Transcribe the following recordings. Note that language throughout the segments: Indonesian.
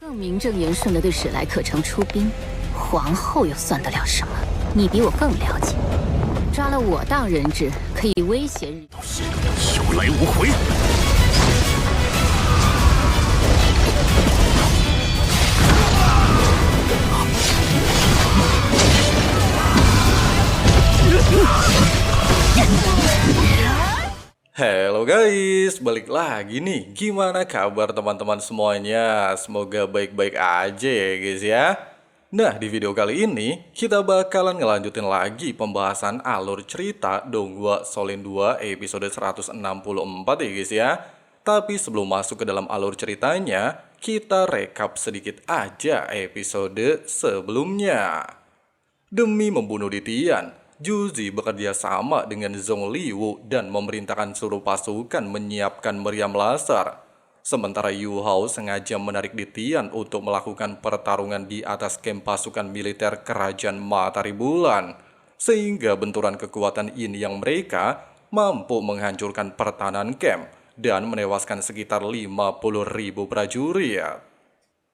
更名正言顺地对史莱克城出兵，皇后又算得了什么？你比我更了解。抓了我当人质，可以威胁日。有来无回。Halo guys, balik lagi nih. Gimana kabar teman-teman semuanya? Semoga baik-baik aja ya guys ya. Nah, di video kali ini kita bakalan ngelanjutin lagi pembahasan alur cerita Donghua Souls 2 episode 164 ya guys ya. Tapi sebelum masuk ke dalam alur ceritanya, kita rekap sedikit aja episode sebelumnya. Demi membunuh Ditian, Juzi bekerja sama dengan Zongliwu dan memerintahkan seluruh pasukan menyiapkan meriam laser. Sementara Yu Hao sengaja menarik Ditian untuk melakukan pertarungan di atas kamp pasukan militer Kerajaan Matahari Bulan. Sehingga benturan kekuatan yin yang mereka mampu menghancurkan pertahanan kamp dan menewaskan sekitar 50.000 prajurit.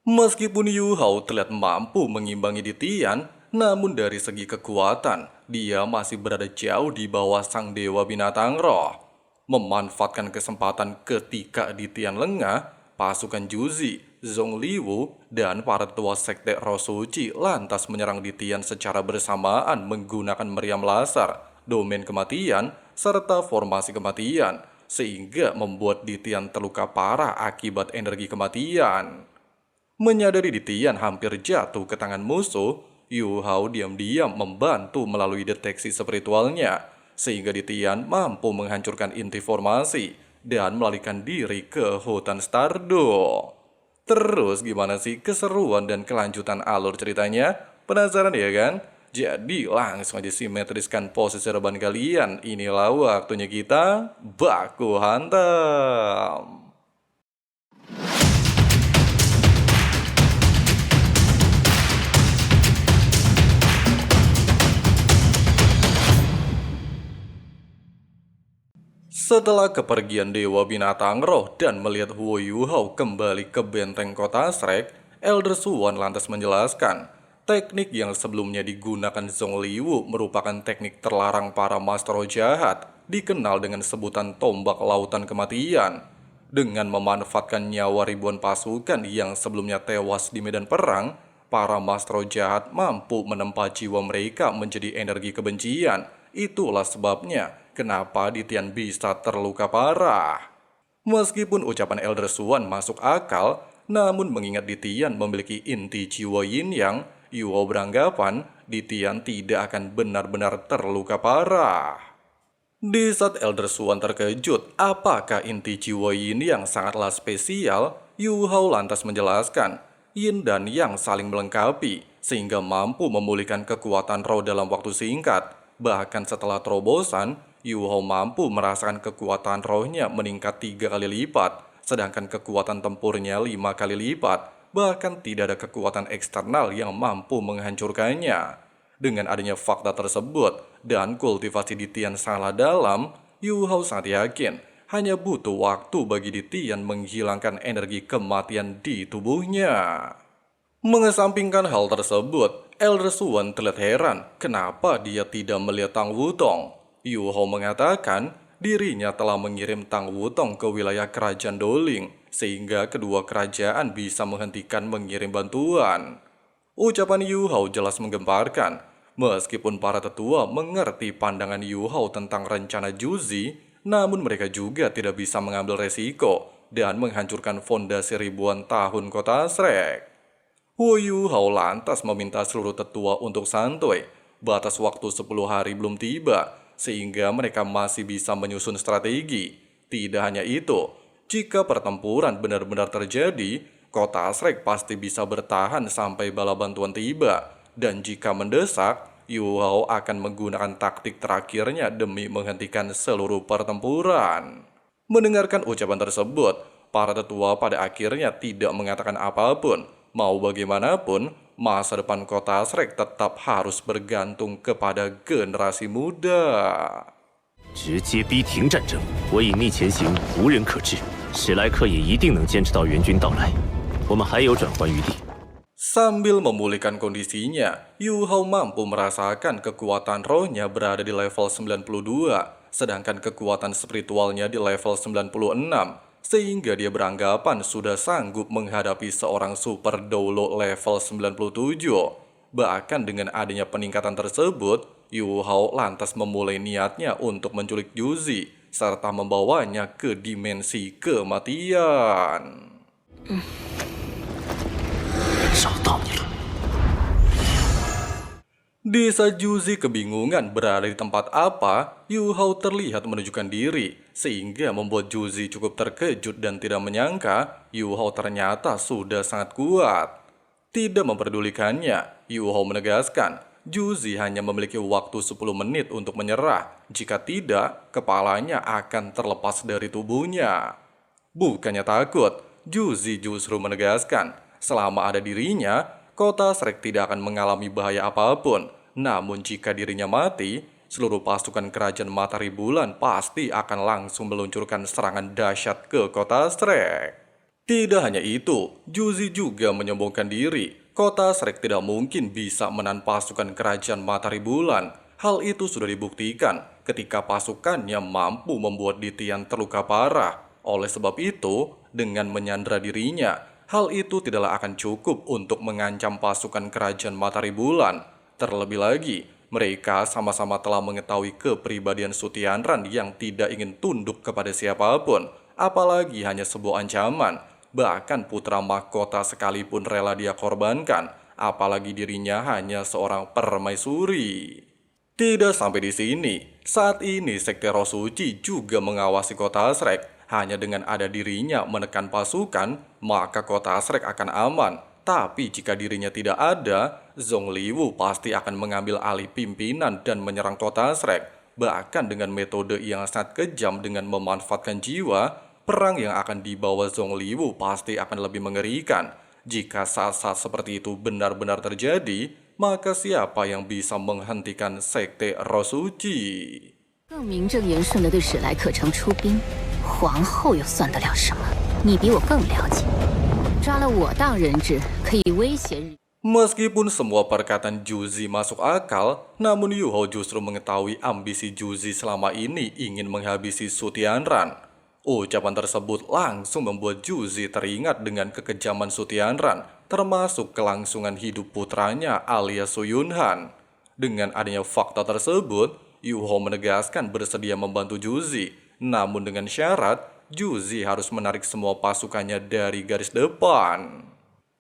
Meskipun Yu Hao terlihat mampu mengimbangi Ditian, namun dari segi kekuatan, dia masih berada jauh di bawah sang dewa binatang roh. Memanfaatkan kesempatan ketika Ditian lengah, pasukan Juzi, Zongliwu, dan para tua sekte roh suci lantas menyerang Ditian secara bersamaan menggunakan meriam laser, domain kematian, serta formasi kematian, sehingga membuat Ditian terluka parah akibat energi kematian. Menyadari Ditian hampir jatuh ke tangan musuh, Yu Hao diam-diam membantu melalui deteksi spiritualnya, sehingga Ditian mampu menghancurkan inti formasi dan melarikan diri ke hutan Stardo. Terus gimana sih keseruan dan kelanjutan alur ceritanya? Penasaran ya kan? Jadi langsung aja simetriskan posisi reban kalian. Inilah waktunya kita baku hantam. Setelah kepergian Dewa Binatang Roh dan melihat Huo Yu Hao kembali ke benteng kota Shrek, Elder Suwan lantas menjelaskan, teknik yang sebelumnya digunakan Zongliwu merupakan teknik terlarang para master roh jahat, dikenal dengan sebutan tombak lautan kematian. Dengan memanfaatkan nyawa ribuan pasukan yang sebelumnya tewas di medan perang, para master roh jahat mampu menempa jiwa mereka menjadi energi kebencian. Itulah sebabnya kenapa Ditian bisa terluka parah. Meskipun ucapan Elder Suwan masuk akal, namun mengingat Ditian memiliki inti jiwa yin yang, Yu Hao beranggapan Ditian tidak akan benar-benar terluka parah. Di saat Elder Suwan terkejut apakah inti jiwa yin yang sangatlah spesial, Yu Hao lantas menjelaskan yin dan yang saling melengkapi sehingga mampu memulihkan kekuatan roh dalam waktu singkat. Bahkan setelah terobosan, Yu Hao mampu merasakan kekuatan rohnya meningkat 3 kali lipat, sedangkan kekuatan tempurnya 5 kali lipat. Bahkan tidak ada kekuatan eksternal yang mampu menghancurkannya. Dengan adanya fakta tersebut dan kultivasi Ditian sangatlah dalam, Yu Hao sangat yakin hanya butuh waktu bagi Ditian menghilangkan energi kematian di tubuhnya. Mengesampingkan hal tersebut, Elder Suwan terlihat heran kenapa dia tidak melihat Tang Wutong. Yu Hao mengatakan dirinya telah mengirim Tang Wutong ke wilayah kerajaan Doling, sehingga kedua kerajaan bisa menghentikan mengirim bantuan. Ucapan Yu Hao jelas menggemparkan. Meskipun para tetua mengerti pandangan Yu Hao tentang rencana Juzi, namun mereka juga tidak bisa mengambil resiko dan menghancurkan fondasi ribuan tahun kota Shrek. Huo Yu Hao lantas meminta seluruh tetua untuk santuy. Batas waktu 10 hari belum tiba, sehingga mereka masih bisa menyusun strategi. Tidak hanya itu, jika pertempuran benar-benar terjadi, kota Shrek pasti bisa bertahan sampai bala bantuan tiba. Dan jika mendesak, Yu Hao akan menggunakan taktik terakhirnya demi menghentikan seluruh pertempuran. Mendengarkan ucapan tersebut, para tetua pada akhirnya tidak mengatakan apapun. Mau bagaimanapun, masa depan kota Shrek tetap harus bergantung kepada generasi muda. 直接逼停战争，我隐匿前行，无人可知。史莱克也一定能坚持到援军到来。我们还有转换余地。 Sambil memulihkan kondisinya, Yu Hao mampu merasakan kekuatan rohnya berada di level 92, sedangkan kekuatan spiritualnya di level 96, sehingga dia beranggapan sudah sanggup menghadapi seorang super doolo level 97. Bahkan dengan adanya peningkatan tersebut, Yu Hao lantas memulai niatnya untuk menculik Juzi, serta membawanya ke dimensi kematian. 找到你了。 Di saat Juzi kebingungan berada di tempat apa, Yu Hao terlihat menunjukkan diri, sehingga membuat Juzi cukup terkejut dan tidak menyangka Yu Hao ternyata sudah sangat kuat. Tidak memperdulikannya, Yu Hao menegaskan, Juzi hanya memiliki waktu 10 menit untuk menyerah, jika tidak, kepalanya akan terlepas dari tubuhnya. Bukannya takut, Juzi justru menegaskan, selama ada dirinya, kota Shrek tidak akan mengalami bahaya apapun. Namun jika dirinya mati, seluruh pasukan kerajaan Matahari Bulan pasti akan langsung meluncurkan serangan dahsyat ke kota Shrek. Tidak hanya itu, Juzi juga menyombongkan diri. Kota Shrek tidak mungkin bisa menahan pasukan kerajaan Matahari Bulan. Hal itu sudah dibuktikan ketika pasukannya mampu membuat Ditian terluka parah. Oleh sebab itu, dengan menyandra dirinya, hal itu tidaklah akan cukup untuk mengancam pasukan kerajaan Matahari Bulan. Terlebih lagi, mereka sama-sama telah mengetahui kepribadian Su Tianran yang tidak ingin tunduk kepada siapapun, apalagi hanya sebuah ancaman. Bahkan putra mahkota sekalipun rela dia korbankan, apalagi dirinya hanya seorang permaisuri. Tidak sampai di sini, saat ini Sekte Roh Suci juga mengawasi kota Shrek. Hanya dengan ada dirinya menekan pasukan, maka kota Shrek akan aman. Tapi jika dirinya tidak ada, Zongliwu pasti akan mengambil alih pimpinan dan menyerang kota Shrek. Bahkan dengan metode yang sangat kejam dengan memanfaatkan jiwa, perang yang akan dibawa Zongliwu pasti akan lebih mengerikan. Jika saat-saat seperti itu benar-benar terjadi, maka siapa yang bisa menghentikan Sekte Roh Suci? 更名正言顺的对史莱克城出兵，皇后又算得了什么？你比我更了解。抓了我当人质，可以威胁日。 Meskipun semua perkataan Juzi masuk akal, namun Yu Hao justru mengetahui ambisi Juzi selama ini ingin menghabisi Su Tianran. Ucapan tersebut langsung membuat Juzi teringat dengan kekejaman Su Tianran, termasuk kelangsungan hidup putranya alias Su Yunhan. Dengan adanya fakta tersebut, Yu Hao menegaskan bersedia membantu Juzi, namun dengan syarat Juzi harus menarik semua pasukannya dari garis depan.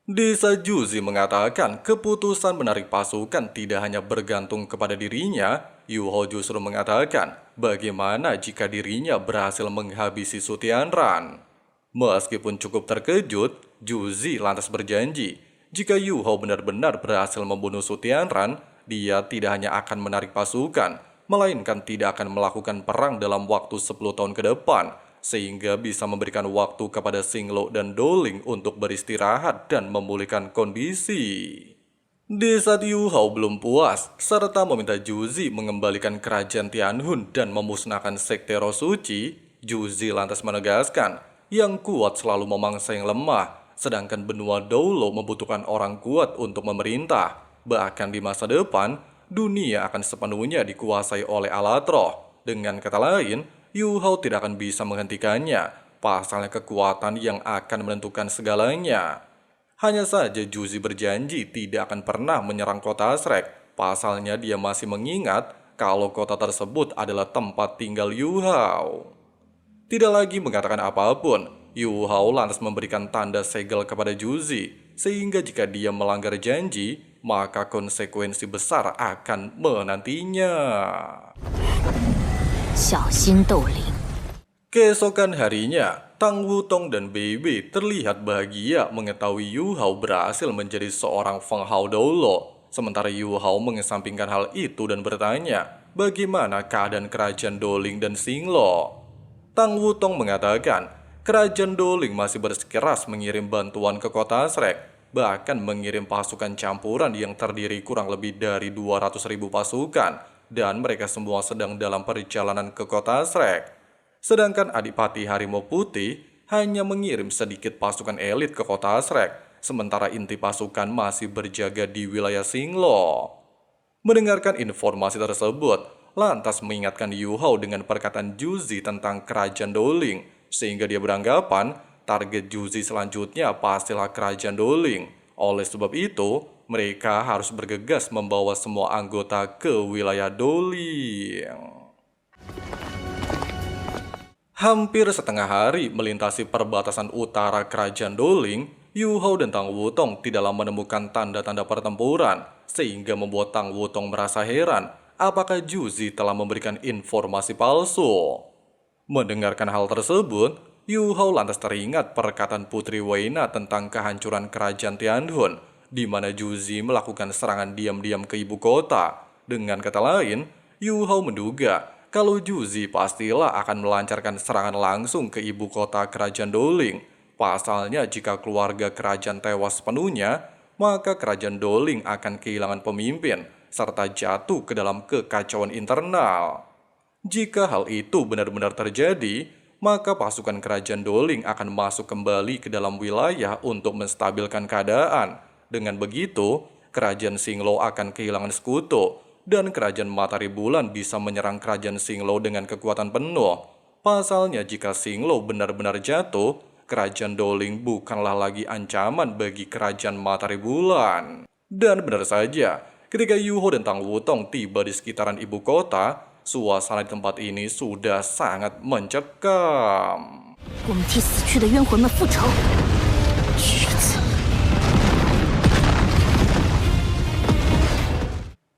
Di saat Juzi mengatakan keputusan menarik pasukan tidak hanya bergantung kepada dirinya, Yu Hao justru mengatakan bagaimana jika dirinya berhasil menghabisi Su Tianran. Meskipun cukup terkejut, Juzi lantas berjanji jika Yu Hao benar-benar berhasil membunuh Su Tianran, dia tidak hanya akan menarik pasukan, melainkan tidak akan melakukan perang dalam waktu 10 tahun ke depan, sehingga bisa memberikan waktu kepada Xinglo dan Doling untuk beristirahat dan memulihkan kondisi. Di saat Yu Hao belum puas, serta meminta Juzi mengembalikan kerajaan Tianhun dan memusnahkan Sekte Roh Suci, Juzi lantas menegaskan, yang kuat selalu memangsa yang lemah, sedangkan benua Doulo membutuhkan orang kuat untuk memerintah. Bahkan di masa depan, dunia akan sepenuhnya dikuasai oleh Alatroh. Dengan kata lain, Yu Hao tidak akan bisa menghentikannya, pasalnya kekuatan yang akan menentukan segalanya. Hanya saja Juzi berjanji tidak akan pernah menyerang kota Shrek, pasalnya dia masih mengingat kalau kota tersebut adalah tempat tinggal Yu Hao. Tidak lagi mengatakan apapun, Yu Hao lantas memberikan tanda segel kepada Juzi, sehingga jika dia melanggar janji, maka konsekuensi besar akan menantinya. 小心斗灵。 Keesokan harinya, Tang Wutong dan Bebe terlihat bahagia mengetahui Yu Hao berhasil menjadi seorang Feng Hao Doulo. Sementara Yu Hao mengesampingkan hal itu dan bertanya, bagaimana keadaan kerajaan Doling dan Xinglo? Tang Wutong mengatakan, kerajaan Doling masih bersikeras mengirim bantuan ke kota Shrek, bahkan mengirim pasukan campuran yang terdiri kurang lebih dari 200.000 pasukan. Dan mereka semua sedang dalam perjalanan ke kota Shrek. Sedangkan Adipati Harimau Putih hanya mengirim sedikit pasukan elit ke kota Shrek, sementara inti pasukan masih berjaga di wilayah Xinglo. Mendengarkan informasi tersebut, lantas mengingatkan Yu Hao dengan perkataan Juzi tentang kerajaan Doling, sehingga dia beranggapan target Juzi selanjutnya pastilah kerajaan Doling. Oleh sebab itu, mereka harus bergegas membawa semua anggota ke wilayah Doling. Hampir setengah hari melintasi perbatasan utara kerajaan Doling, Yu Hao dan Tang Wutong tidaklah menemukan tanda-tanda pertempuran, sehingga membuat Tang Wutong merasa heran apakah Juzi telah memberikan informasi palsu. Mendengarkan hal tersebut, Yu Hao lantas teringat perkataan Putri Weina tentang kehancuran kerajaan Tianhun, di mana Juzi melakukan serangan diam-diam ke ibu kota. Dengan kata lain, Yu Hao menduga kalau Juzi pastilah akan melancarkan serangan langsung ke ibu kota kerajaan Doling. Pasalnya jika keluarga kerajaan tewas sepenuhnya, maka kerajaan Doling akan kehilangan pemimpin, serta jatuh ke dalam kekacauan internal. Jika hal itu benar-benar terjadi, maka pasukan kerajaan Doling akan masuk kembali ke dalam wilayah untuk menstabilkan keadaan. Dengan begitu, kerajaan Xinglo akan kehilangan sekutu, dan kerajaan Matahari Bulan bisa menyerang kerajaan Xinglo dengan kekuatan penuh. Pasalnya jika Xinglo benar-benar jatuh, kerajaan Doling bukanlah lagi ancaman bagi kerajaan Matahari Bulan. Dan benar saja, ketika Yu Hao dan Tang Wutong tiba di sekitaran ibu kota, suasana di tempat ini sudah sangat mencekam.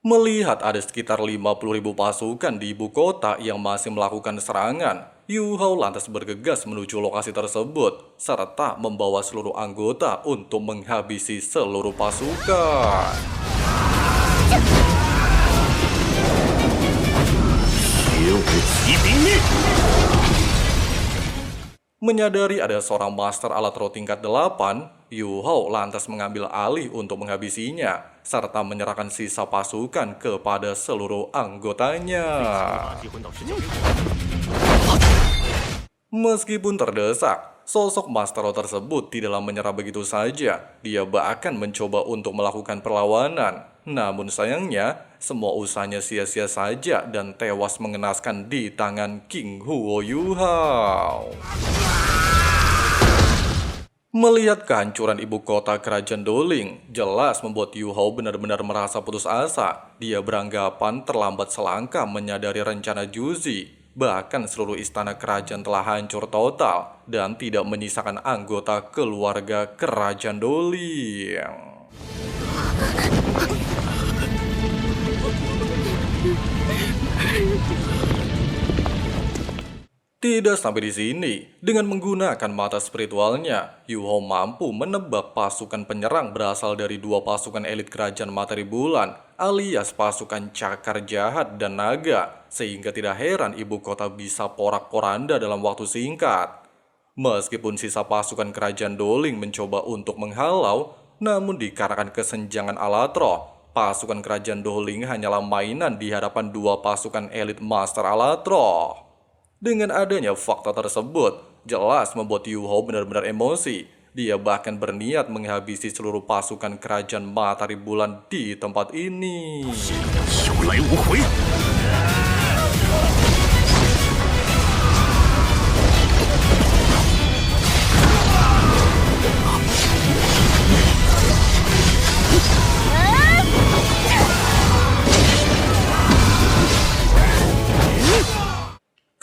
Melihat ada sekitar 50.000 pasukan di ibu kota yang masih melakukan serangan, Yu Hao lantas bergegas menuju lokasi tersebut, serta membawa seluruh anggota untuk menghabisi seluruh pasukan. Menyadari ada seorang master alat roh tingkat 8, Yu Hao lantas mengambil alih untuk menghabisinya, serta menyerahkan sisa pasukan kepada seluruh anggotanya. Meskipun terdesak, sosok master roh tersebut tidaklah menyerah begitu saja. Dia bahkan mencoba untuk melakukan perlawanan. Namun sayangnya, semua usahanya sia-sia saja dan tewas mengenaskan di tangan King Huo Yu Hao. Melihat kehancuran ibu kota kerajaan Doling, jelas membuat Yu Hao benar-benar merasa putus asa. Dia beranggapan terlambat selangkah menyadari rencana Juzi. Bahkan seluruh istana kerajaan telah hancur total dan tidak menyisakan anggota keluarga kerajaan Doling. Tidak sampai di sini, dengan menggunakan mata spiritualnya, Yu Hao mampu menebak pasukan penyerang berasal dari dua pasukan elit kerajaan Matahari Bulan, alias pasukan Cakar Jahat dan Naga, sehingga tidak heran ibu kota bisa porak-poranda dalam waktu singkat. Meskipun sisa pasukan kerajaan Doling mencoba untuk menghalau, namun dikarenakan kesenjangan alat roh, pasukan kerajaan Doling hanyalah mainan di hadapan dua pasukan elit master alat roh. Dengan adanya fakta tersebut, jelas membuat Yu Hao benar-benar emosi. Dia bahkan berniat menghabisi seluruh pasukan kerajaan Matahari Bulan di tempat ini.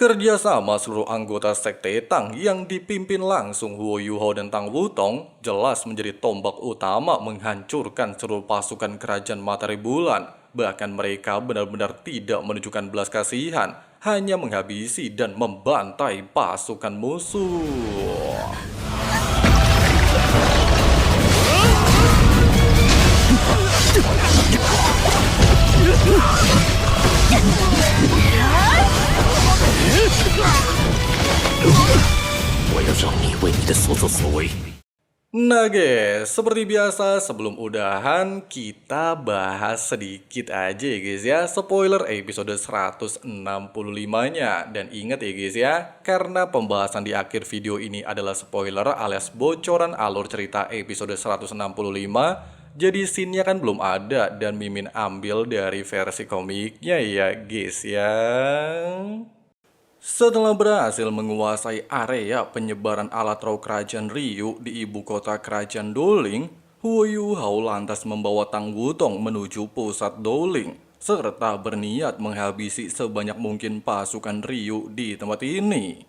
Kerjasama seluruh anggota Sekte Tang yang dipimpin langsung Huo Yu Hao dan Tang Wutong jelas menjadi tombak utama menghancurkan seluruh pasukan kerajaan Matahari Bulan. Bahkan mereka benar-benar tidak menunjukkan belas kasihan, hanya menghabisi dan membantai pasukan musuh. Nah guys, seperti biasa sebelum udahan kita bahas sedikit aja ya guys ya spoiler episode 165-nya. Dan ingat ya guys ya, karena pembahasan di akhir video ini adalah spoiler alias bocoran alur cerita episode 165, jadi scene-nya kan belum ada dan Mimin ambil dari versi komiknya ya guys ya. Setelah berhasil menguasai area penyebaran alat raw kerajaan Ryu di ibu kota kerajaan Doling, Huo Yuhao lantas membawa Tang Wutong menuju pusat Doling, serta berniat menghabisi sebanyak mungkin pasukan Ryu di tempat ini.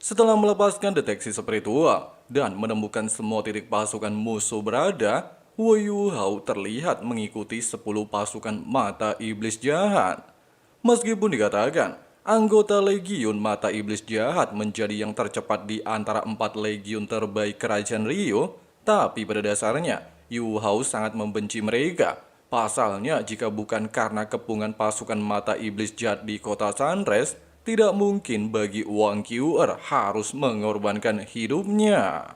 Setelah melepaskan deteksi spiritual dan menemukan semua titik pasukan musuh berada, Huo Yuhao terlihat mengikuti 10 pasukan mata iblis jahat. Meskipun dikatakan anggota Legiun Mata Iblis Jahat menjadi yang tercepat di antara 4 legiun terbaik kerajaan Ryu, tapi pada dasarnya Yu Hao sangat membenci mereka. Pasalnya, jika bukan karena kepungan pasukan Mata Iblis Jahat di kota Sunrise, tidak mungkin bagi Wang Qiu'er harus mengorbankan hidupnya.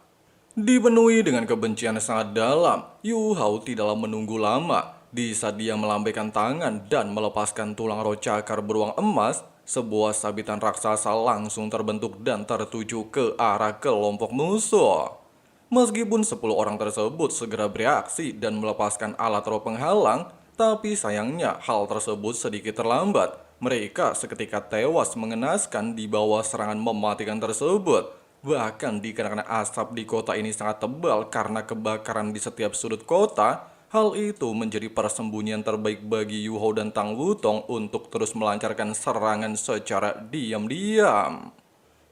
Dipenuhi dengan kebencian sangat dalam, Yu Hao tidaklah menunggu lama. Di saat dia melambaikan tangan dan melepaskan tulang roh cakar beruang emas, sebuah sabitan raksasa langsung terbentuk dan tertuju ke arah kelompok musuh. Meskipun 10 orang tersebut segera bereaksi dan melepaskan alat roh penghalang, tapi sayangnya hal tersebut sedikit terlambat. Mereka seketika tewas mengenaskan di bawah serangan mematikan tersebut. Bahkan dikarenakan asap di kota ini sangat tebal karena kebakaran di setiap sudut kota, hal itu menjadi persembunyian terbaik bagi Yu Hao dan Tang Wutong untuk terus melancarkan serangan secara diam-diam.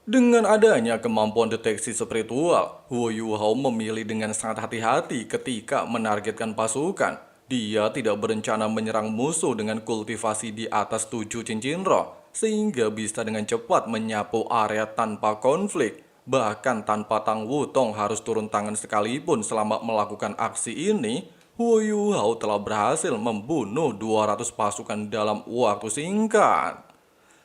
Dengan adanya kemampuan deteksi spiritual, Huo Yu Hao memilih dengan sangat hati-hati ketika menargetkan pasukan. Dia tidak berencana menyerang musuh dengan kultivasi di atas 7 cincin roh, sehingga bisa dengan cepat menyapu area tanpa konflik. Bahkan tanpa Tang Wutong harus turun tangan sekalipun selama melakukan aksi ini, Huo Yu Hao telah berhasil membunuh 200 pasukan dalam waktu singkat.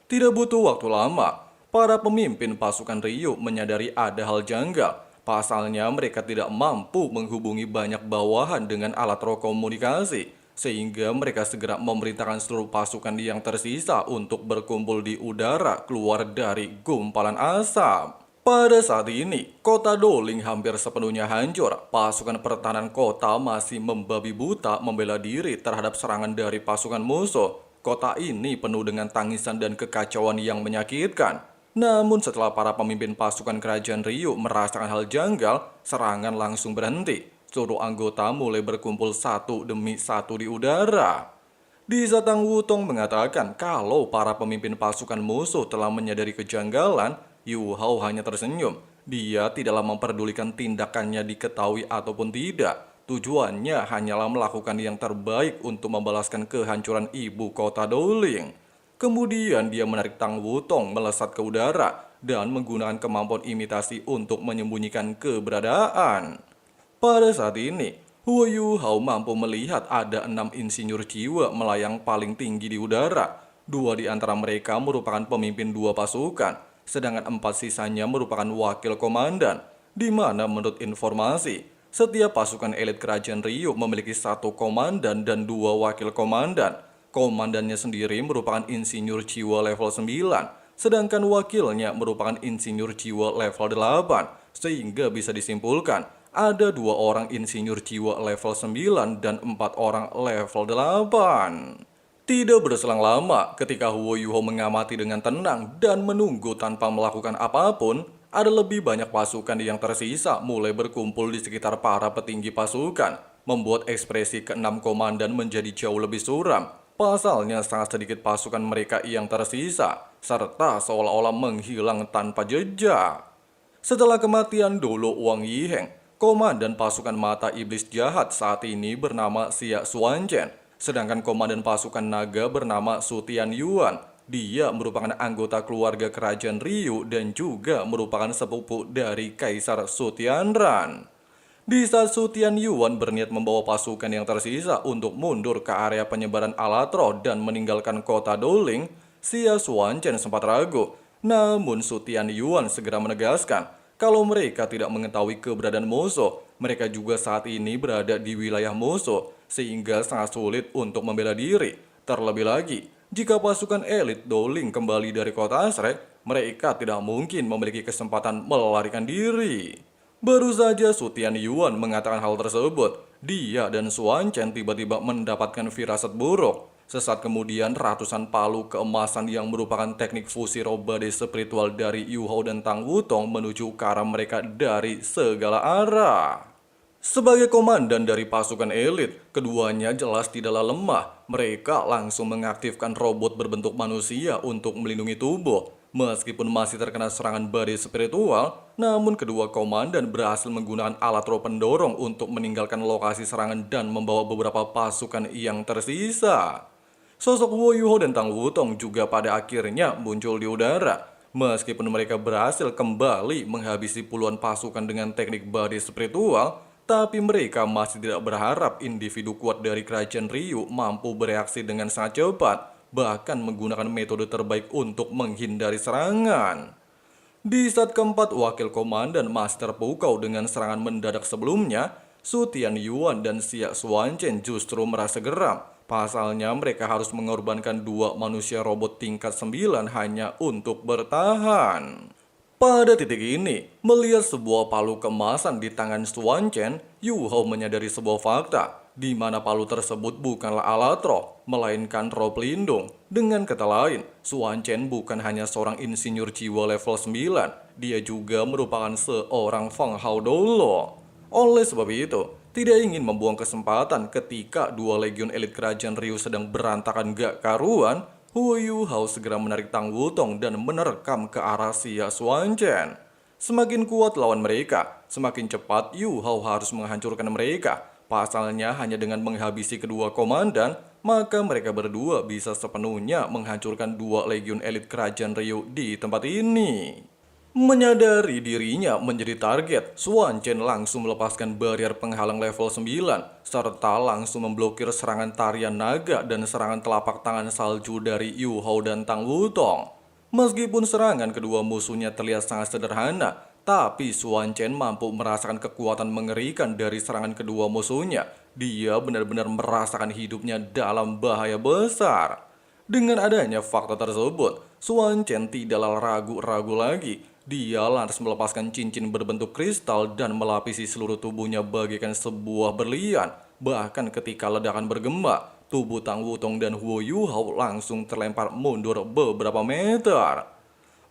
Tidak butuh waktu lama, para pemimpin pasukan Ryu menyadari ada hal janggal. Pasalnya mereka tidak mampu menghubungi banyak bawahan dengan alat roh komunikasi, sehingga mereka segera memerintahkan seluruh pasukan yang tersisa untuk berkumpul di udara keluar dari gumpalan asap. Pada saat ini, kota Doling hampir sepenuhnya hancur. Pasukan pertahanan kota masih membabi buta membela diri terhadap serangan dari pasukan musuh. Kota ini penuh dengan tangisan dan kekacauan yang menyakitkan. Namun setelah para pemimpin pasukan kerajaan Ryu merasakan hal janggal, serangan langsung berhenti. Seluruh anggota mulai berkumpul satu demi satu di udara. Di saat Tang Wutong mengatakan kalau para pemimpin pasukan musuh telah menyadari kejanggalan, Yu Hao hanya tersenyum. Dia tidaklah memperdulikan tindakannya diketahui ataupun tidak. Tujuannya hanyalah melakukan yang terbaik untuk membalaskan kehancuran ibu kota Doling. Kemudian dia menarik Tang Wutong melesat ke udara dan menggunakan kemampuan imitasi untuk menyembunyikan keberadaan. Pada saat ini, Huo Yu Hao mampu melihat ada 6 insinyur jiwa melayang paling tinggi di udara. 2 di antara mereka merupakan pemimpin 2 pasukan. Sedangkan 4 sisanya merupakan wakil komandan, di mana menurut informasi, setiap pasukan elit kerajaan Ryu memiliki 1 komandan dan 2 wakil komandan. Komandannya sendiri merupakan insinyur jiwa level 9, sedangkan wakilnya merupakan insinyur jiwa level 8, sehingga bisa disimpulkan ada 2 orang insinyur jiwa level 9 dan 4 orang level 8. Tidak berselang lama, ketika Huo Yu Hao mengamati dengan tenang dan menunggu tanpa melakukan apapun, ada lebih banyak pasukan yang tersisa mulai berkumpul di sekitar para petinggi pasukan, membuat ekspresi ke-6 komandan menjadi jauh lebih suram. Pasalnya sangat sedikit pasukan mereka yang tersisa, serta seolah-olah menghilang tanpa jejak. Setelah kematian Dolo Wang Yiheng, komandan pasukan mata iblis jahat saat ini bernama Xia Xuanzhen. Sedangkan komandan pasukan naga bernama Su Tianyuan. Dia merupakan anggota keluarga kerajaan Ryu dan juga merupakan sepupu dari Kaisar Su Tianran. Di saat Su Tianyuan berniat membawa pasukan yang tersisa untuk mundur ke area penyebaran alat roh dan meninggalkan kota Doling, Xia Xuanzhen sempat ragu. Namun Su Tianyuan segera menegaskan Kalau mereka tidak mengetahui keberadaan musuh, mereka juga saat ini berada di wilayah musuh, sehingga sangat sulit untuk membela diri. Terlebih lagi, jika pasukan elit Dowling kembali dari kota Shrek, mereka tidak mungkin memiliki kesempatan melarikan diri. Baru saja Su Tianyuan mengatakan hal tersebut, dia dan Xuan Chen tiba-tiba mendapatkan firasat buruk. Sesaat kemudian ratusan palu keemasan yang merupakan teknik fusi roh badai spiritual dari Yu Hao dan Tang Wutong menuju ke arah mereka dari segala arah. Sebagai komandan dari pasukan elit, keduanya jelas tidaklah lemah. Mereka langsung mengaktifkan robot berbentuk manusia untuk melindungi tubuh. Meskipun masih terkena serangan badai spiritual, namun kedua komandan berhasil menggunakan alat roh pendorong untuk meninggalkan lokasi serangan dan membawa beberapa pasukan yang tersisa. Sosok Wo Yuho dan Tang Wutong juga pada akhirnya muncul di udara. Meskipun mereka berhasil kembali menghabisi puluhan pasukan dengan teknik badai spiritual, tapi mereka masih tidak berharap individu kuat dari kerajaan Ryu mampu bereaksi dengan sangat cepat, bahkan menggunakan metode terbaik untuk menghindari serangan. Di saat keempat wakil komandan masih terpukau dengan serangan mendadak sebelumnya, Su Tianyuan dan Xia Xuanchen justru merasa geram. Pasalnya mereka harus mengorbankan dua manusia robot tingkat 9 hanya untuk bertahan. Pada titik ini, melihat sebuah palu keemasan di tangan Xuan Chen, Yu Hao menyadari sebuah fakta, di mana palu tersebut bukanlah alat roh, melainkan roh pelindung. Dengan kata lain, Xuan Chen bukan hanya seorang insinyur jiwa level 9, dia juga merupakan seorang Feng Hao Dolo. Oleh sebab itu, tidak ingin membuang kesempatan ketika dua legion elit kerajaan Ryu sedang berantakan gak karuan, Hu Yu Hao segera menarik Tang Wutong dan menerkam ke arah Xia Xuanchen. Semakin kuat lawan mereka, semakin cepat Yu Hao harus menghancurkan mereka. Pasalnya hanya dengan menghabisi kedua komandan, maka mereka berdua bisa sepenuhnya menghancurkan dua legion elit kerajaan Ryu di tempat ini. Menyadari dirinya menjadi target, Xuan Chen langsung melepaskan barrier penghalang level 9, serta langsung memblokir serangan tarian naga dan serangan telapak tangan salju dari Yu Hao dan Tang Wutong. Meskipun serangan kedua musuhnya terlihat sangat sederhana, tapi Xuan Chen mampu merasakan kekuatan mengerikan dari serangan kedua musuhnya. Dia benar-benar merasakan hidupnya dalam bahaya besar. Dengan adanya fakta tersebut, Xuan Chen tidaklah ragu-ragu lagi. Dia lantas melepaskan cincin berbentuk kristal dan melapisi seluruh tubuhnya bagaikan sebuah berlian. Bahkan ketika ledakan bergema, tubuh Tang Wutong dan Huo Yu Hao langsung terlempar mundur beberapa meter.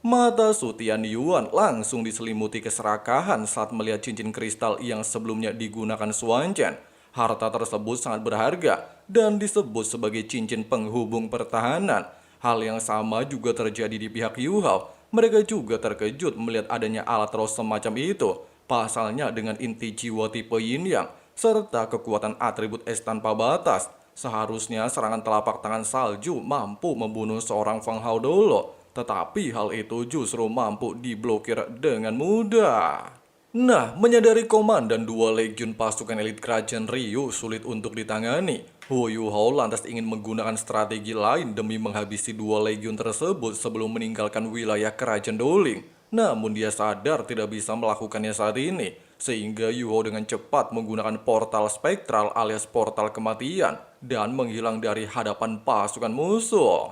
Mata Su Tianyuan langsung diselimuti keserakahan saat melihat cincin kristal yang sebelumnya digunakan Xuan Chen. Harta tersebut sangat berharga dan disebut sebagai cincin penghubung pertahanan. Hal yang sama juga terjadi di pihak Yu Hao. Mereka juga terkejut melihat adanya alat roh semacam itu. Pasalnya dengan inti jiwa tipe Yin Yang, serta kekuatan atribut es tanpa batas. Seharusnya serangan telapak tangan salju mampu membunuh seorang Feng Hao Dolo. Tetapi hal itu justru mampu diblokir dengan mudah. Nah, menyadari komandan dua legion pasukan elit kerajaan Ryu sulit untuk ditangani, Hu Yu Hao lantas ingin menggunakan strategi lain demi menghabisi dua legion tersebut sebelum meninggalkan wilayah kerajaan Dowling. Namun dia sadar tidak bisa melakukannya saat ini, sehingga Yu Hao dengan cepat menggunakan portal spektral alias portal kematian dan menghilang dari hadapan pasukan musuh.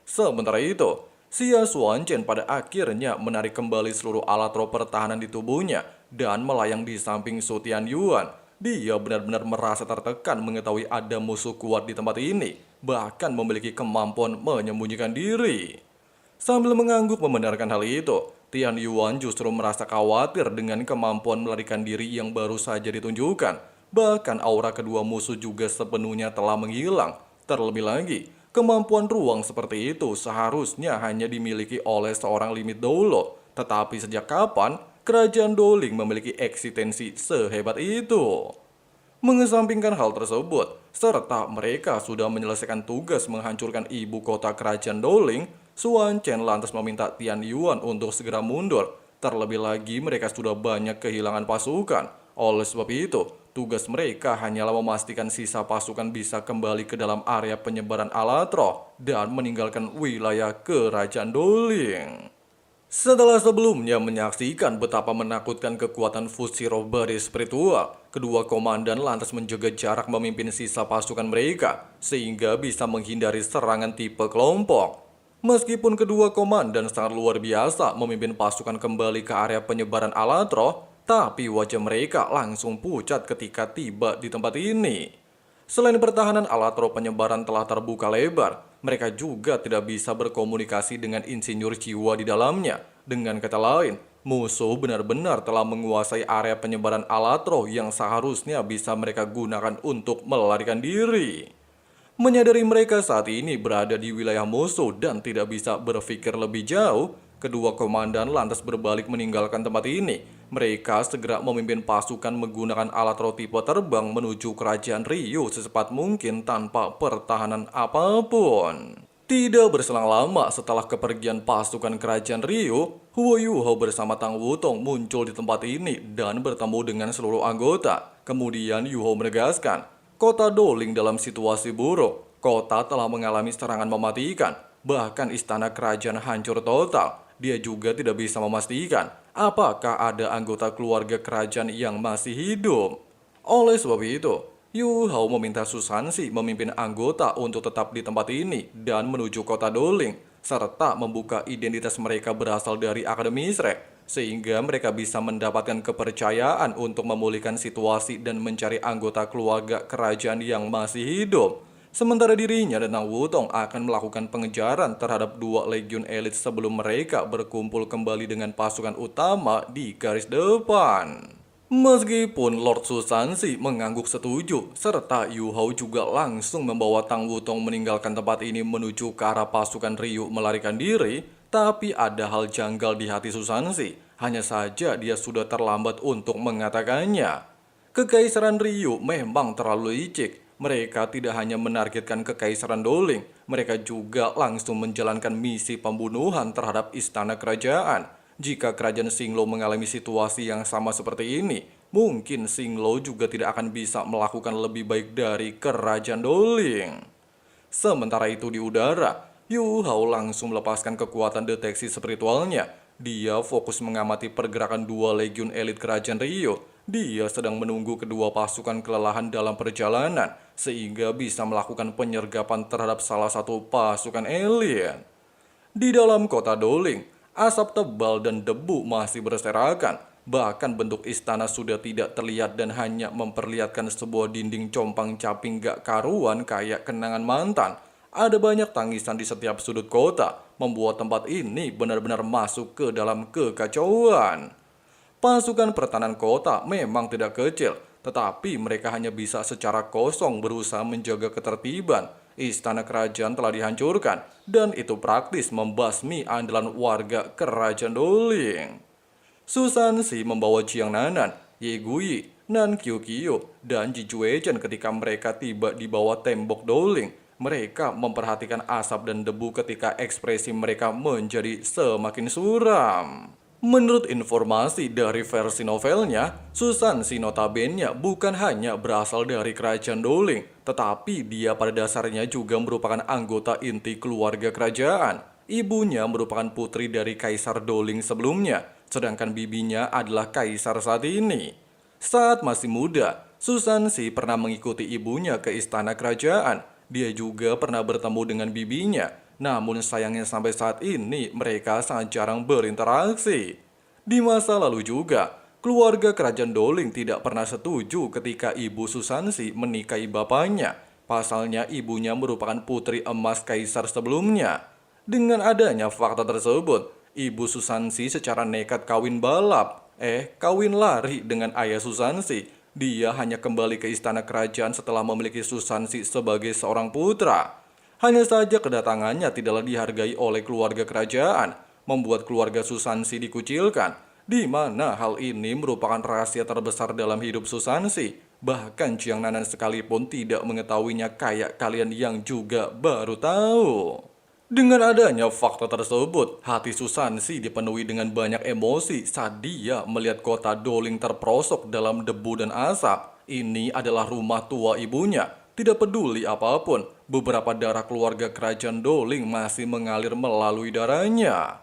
Sementara itu, Xia Xuanchen pada akhirnya menarik kembali seluruh alat roh pertahanan di tubuhnya dan melayang di samping Su Tianyuan. Dia benar-benar merasa tertekan mengetahui ada musuh kuat di tempat ini, bahkan memiliki kemampuan menyembunyikan diri. Sambil mengangguk membenarkan hal itu, Tianyuan justru merasa khawatir dengan kemampuan melarikan diri yang baru saja ditunjukkan. Bahkan aura kedua musuh juga sepenuhnya telah menghilang. Terlebih lagi, kemampuan ruang seperti itu seharusnya hanya dimiliki oleh seorang limit Dolo. Tetapi sejak kapan kerajaan Dowling memiliki eksistensi sehebat itu? Mengesampingkan hal tersebut, serta mereka sudah menyelesaikan tugas menghancurkan ibu kota kerajaan Dowling, Xuan Chen lantas meminta Tianyuan untuk segera mundur. Terlebih lagi mereka sudah banyak kehilangan pasukan. Oleh sebab itu, tugas mereka hanyalah memastikan sisa pasukan bisa kembali ke dalam area penyebaran alat roh dan meninggalkan wilayah kerajaan Dowling. Setelah sebelumnya menyaksikan betapa menakutkan kekuatan fusi roh badai spiritual, kedua komandan lantas menjaga jarak memimpin sisa pasukan mereka, sehingga bisa menghindari serangan tipe kelompok. Meskipun kedua komandan sangat luar biasa memimpin pasukan kembali ke area penyebaran alat roh, tapi wajah mereka langsung pucat ketika tiba di tempat ini. Selain pertahanan alat roh penyebaran telah terbuka lebar, mereka juga tidak bisa berkomunikasi dengan insinyur jiwa di dalamnya. Dengan kata lain, musuh benar-benar telah menguasai area penyebaran alat roh yang seharusnya bisa mereka gunakan untuk melarikan diri. Menyadari mereka saat ini berada di wilayah musuh dan tidak bisa berpikir lebih jauh, kedua komandan lantas berbalik meninggalkan tempat ini. Mereka segera memimpin pasukan menggunakan alat roh tipe terbang menuju kerajaan Ryu secepat mungkin tanpa pertahanan apapun. Tidak berselang lama setelah kepergian pasukan kerajaan Ryu, Huo Yuho bersama Tang Wutong muncul di tempat ini dan bertemu dengan seluruh anggota. Kemudian Yuho menegaskan, kota Doling dalam situasi buruk. Kota telah mengalami serangan mematikan, bahkan istana kerajaan hancur total. Dia juga tidak bisa memastikan apakah ada anggota keluarga kerajaan yang masih hidup. Oleh sebab itu, Yu Hao meminta Susansi memimpin anggota untuk tetap di tempat ini dan menuju kota Doling, serta membuka identitas mereka berasal dari Akademi Shrek, sehingga mereka bisa mendapatkan kepercayaan untuk memulihkan situasi dan mencari anggota keluarga kerajaan yang masih hidup. Sementara dirinya dan Tang Wutong akan melakukan pengejaran terhadap dua legiun elit sebelum mereka berkumpul kembali dengan pasukan utama di garis depan. Meskipun Lord Susansi mengangguk setuju, serta Yu Hao juga langsung membawa Tang Wutong meninggalkan tempat ini menuju ke arah pasukan Ryu melarikan diri, tapi ada hal janggal di hati Susansi. Hanya saja dia sudah terlambat untuk mengatakannya. Kekaisaran Ryu memang terlalu licik. Mereka tidak hanya menargetkan kekaisaran Doling, mereka juga langsung menjalankan misi pembunuhan terhadap istana kerajaan. Jika kerajaan Xinglo mengalami situasi yang sama seperti ini, mungkin Xinglo juga tidak akan bisa melakukan lebih baik dari kerajaan Doling. Sementara itu di udara, Yu Hao langsung melepaskan kekuatan deteksi spiritualnya. Dia fokus mengamati pergerakan dua legiun elit kerajaan Ryu. Dia sedang menunggu kedua pasukan kelelahan dalam perjalanan, sehingga bisa melakukan penyergapan terhadap salah satu pasukan elit. Di dalam kota Doling, asap tebal dan debu masih berserakan. Bahkan bentuk istana sudah tidak terlihat dan hanya memperlihatkan sebuah dinding compang-caping gak karuan kayak kenangan mantan. Ada banyak tangisan di setiap sudut kota, membuat tempat ini benar-benar masuk ke dalam kekacauan. Pasukan pertahanan kota memang tidak kecil, tetapi mereka hanya bisa secara kosong berusaha menjaga ketertiban. Istana kerajaan telah dihancurkan, dan itu praktis membasmi andalan warga kerajaan Doling. Susansi membawa Jiang Nanan, Ye Guyi, Nan Qiuqiu, dan Ji Juechen ketika mereka tiba di bawah tembok Doling. Mereka memperhatikan asap dan debu ketika ekspresi mereka menjadi semakin suram. Menurut informasi dari versi novelnya, Susansi notabene bukan hanya berasal dari kerajaan Doling, tetapi dia pada dasarnya juga merupakan anggota inti keluarga kerajaan. Ibunya merupakan putri dari Kaisar Doling sebelumnya, sedangkan bibinya adalah kaisar saat ini. Saat masih muda, Susansi pernah mengikuti ibunya ke istana kerajaan. Dia juga pernah bertemu dengan bibinya. Namun sayangnya sampai saat ini mereka sangat jarang berinteraksi. Di masa lalu juga, keluarga kerajaan Doling tidak pernah setuju ketika ibu Susansi menikahi bapaknya. Pasalnya ibunya merupakan putri emas kaisar sebelumnya. Dengan adanya fakta tersebut, ibu Susansi secara nekat kawin lari dengan ayah Susansi. Dia hanya kembali ke istana kerajaan setelah memiliki Susansi sebagai seorang putra. Hanya saja kedatangannya tidaklah dihargai oleh keluarga kerajaan, membuat keluarga Susansi dikucilkan, di mana hal ini merupakan rahasia terbesar dalam hidup Susansi. Bahkan Jiang Nanan sekalipun tidak mengetahuinya kayak kalian yang juga baru tahu. Dengan adanya fakta tersebut, hati Susansi dipenuhi dengan banyak emosi saat dia melihat kota Doling terperosok dalam debu dan asap. Ini adalah rumah tua ibunya. Tidak peduli apapun, beberapa darah keluarga kerajaan Doling masih mengalir melalui darahnya.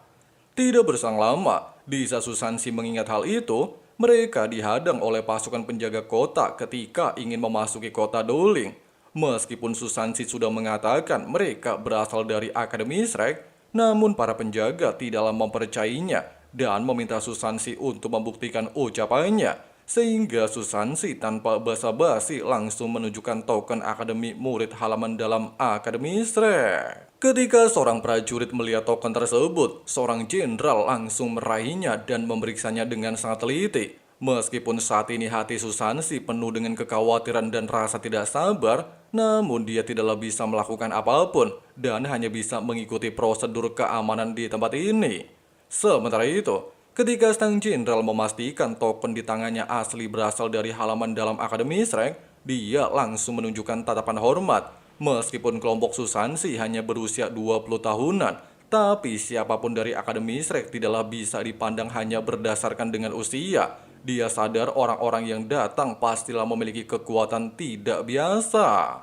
Tidak berselang lama, di saat Susansi mengingat hal itu, mereka dihadang oleh pasukan penjaga kota ketika ingin memasuki kota Doling. Meskipun Susansi sudah mengatakan mereka berasal dari Akademi Shrek, namun para penjaga tidaklah mempercayainya dan meminta Susansi untuk membuktikan ucapannya. Sehingga Susansi tanpa basa-basi langsung menunjukkan token Akademi Murid Halaman dalam Akademi Shrek. Ketika seorang prajurit melihat token tersebut, seorang jenderal langsung meraihnya dan memeriksanya dengan sangat teliti. Meskipun saat ini hati Susansi penuh dengan kekhawatiran dan rasa tidak sabar, namun dia tidaklah bisa melakukan apapun dan hanya bisa mengikuti prosedur keamanan di tempat ini. Sementara itu, ketika sang jenderal memastikan token di tangannya asli berasal dari halaman dalam Akademi Shrek, dia langsung menunjukkan tatapan hormat. Meskipun kelompok Susansi hanya berusia 20 tahunan, tapi siapapun dari Akademi Shrek tidaklah bisa dipandang hanya berdasarkan dengan usia. Dia sadar orang-orang yang datang pastilah memiliki kekuatan tidak biasa.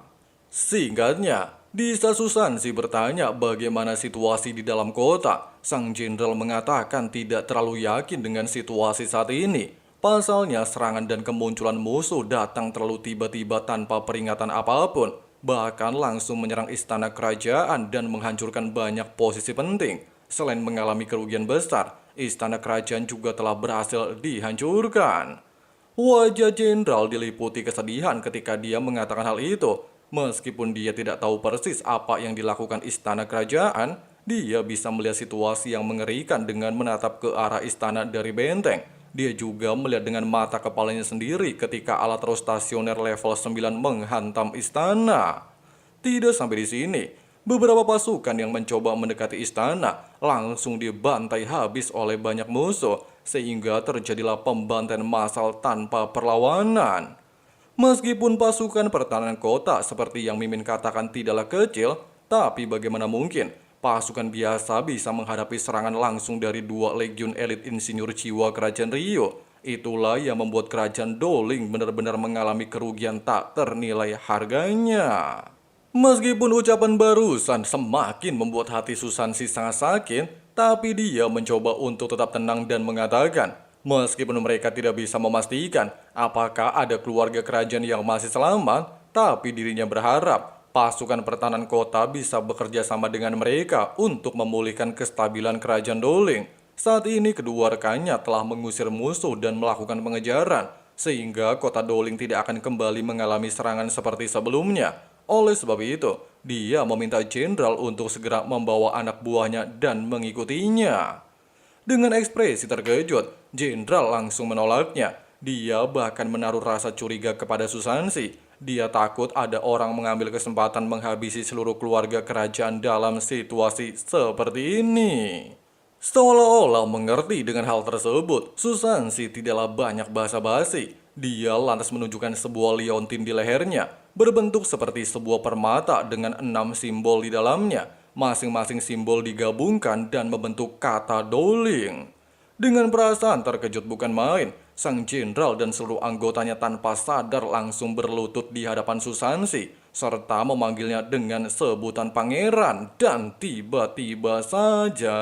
Singkatnya, di saat Susansi bertanya bagaimana situasi di dalam kota, sang jenderal mengatakan tidak terlalu yakin dengan situasi saat ini. Pasalnya serangan dan kemunculan musuh datang terlalu tiba-tiba tanpa peringatan apapun, bahkan langsung menyerang istana kerajaan dan menghancurkan banyak posisi penting. Selain mengalami kerugian besar, istana kerajaan juga telah berhasil dihancurkan. Wajah jenderal diliputi kesedihan ketika dia mengatakan hal itu. Meskipun dia tidak tahu persis apa yang dilakukan istana kerajaan, dia bisa melihat situasi yang mengerikan dengan menatap ke arah istana dari benteng. Dia juga melihat dengan mata kepalanya sendiri ketika alat rotasioner level 9 menghantam istana. Tidak sampai di sini, beberapa pasukan yang mencoba mendekati istana langsung dibantai habis oleh banyak musuh, sehingga terjadilah pembantaian massal tanpa perlawanan. Meskipun pasukan pertahanan kota seperti yang Mimin katakan tidaklah kecil, tapi bagaimana mungkin pasukan biasa bisa menghadapi serangan langsung dari 2 legiun elit insinyur jiwa kerajaan Rio. Itulah yang membuat kerajaan Doling benar-benar mengalami kerugian tak ternilai harganya. Meskipun ucapan barusan semakin membuat hati Susansi sangat sakit, tapi dia mencoba untuk tetap tenang dan mengatakan, meskipun mereka tidak bisa memastikan apakah ada keluarga kerajaan yang masih selamat, tapi dirinya berharap pasukan pertahanan kota bisa bekerja sama dengan mereka untuk memulihkan kestabilan kerajaan Doling. Saat ini kedua rekannya telah mengusir musuh dan melakukan pengejaran, sehingga kota Doling tidak akan kembali mengalami serangan seperti sebelumnya. Oleh sebab itu, dia meminta jenderal untuk segera membawa anak buahnya dan mengikutinya. Dengan ekspresi terkejut, jenderal langsung menolaknya. Dia bahkan menaruh rasa curiga kepada Susansi. Dia takut ada orang mengambil kesempatan menghabisi seluruh keluarga kerajaan dalam situasi seperti ini. Seolah-olah mengerti dengan hal tersebut, Susansi tidaklah banyak basa-basi. Dia lantas menunjukkan sebuah liontin di lehernya, berbentuk seperti sebuah permata dengan 6 simbol di dalamnya. Masing-masing simbol digabungkan dan membentuk kata Doling. Dengan perasaan terkejut bukan main, sang jenderal dan seluruh anggotanya tanpa sadar langsung berlutut di hadapan Susansi, serta memanggilnya dengan sebutan pangeran. Dan tiba-tiba saja,